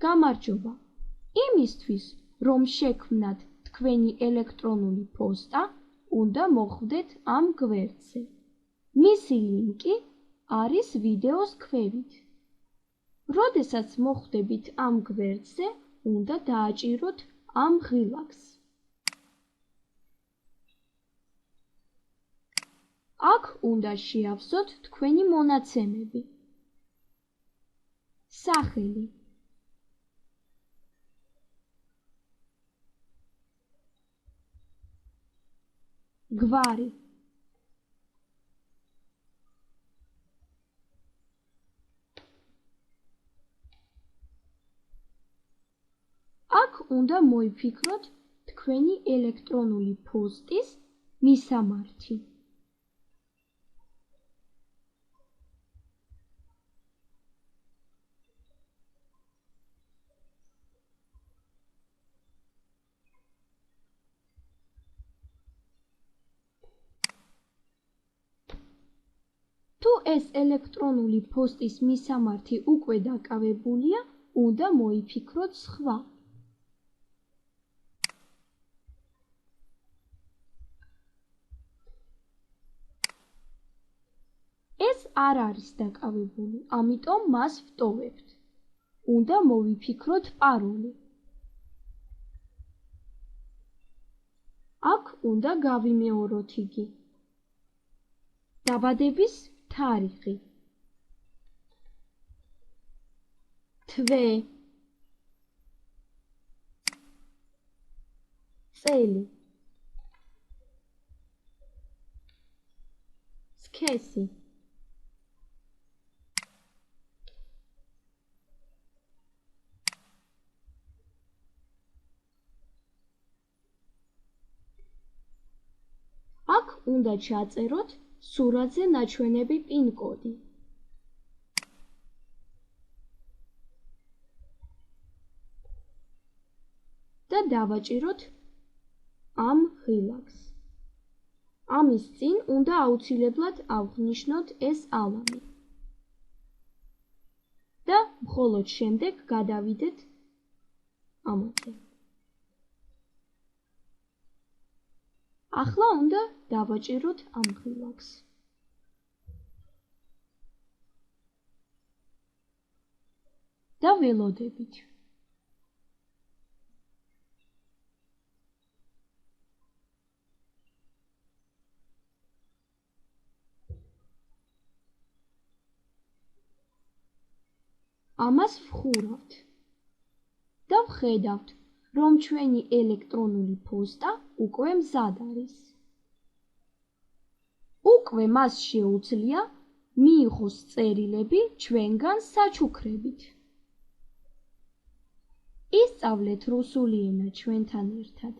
გამარჯობა. იმისთვის, რომ შექმნათ თქვენი ელექტრონული პოსტა, უნდა მოხვდეთ ამ გვერდზე. მისი ლინკი არის ვიდეოს ქვევით. როდესაც მოხვდებით ამ გვერდზე, უნდა დააჭიროთ ამ ღილაკს. აქ უნდა შეავსოთ თქვენი მონაცემები. სახელი, გვარი, აქ უნდა მოიფიქროთ თქვენი ელექტრონული პოსტის მისამართი. თუ ეს ელექტრონული პოსტის მისამართი უკვე დაკავებულია, უნდა მოიფიქროთ სხვა. ეს არ არის დაკავებული, ამიტომ მას ვტოვებთ. უნდა მოვიფიქროთ პაროლი. აქ უნდა გავიმეოროთ იგი. დაბადების თარიღი, თვე, წელი, სქესი, აქ უნდა ჩაწეროთ სურათზე ნაჩვენები პინ-კოდი. და დავაჭიროთ ამ ღილაკს. ამის წინ უნდა აუცილებლად ავღნიშნოთ ეს ალამი. და მხოლოდ შემდეგ გადავიდეთ ამაზე. ახლა უნდა დავაჭიროთ ამ ღილაკს. და ველოდებით. ამას ვხურავთ. და ვხედავთ, რომ ჩვენი ელექტრონული პოსტა უკვე მზად არის. უკვე მას შეუძლია მიიღოს წერილები ჩვენგან საჩუქრებით. ისწავლეთ რუსული ენა ჩვენთან ერთად.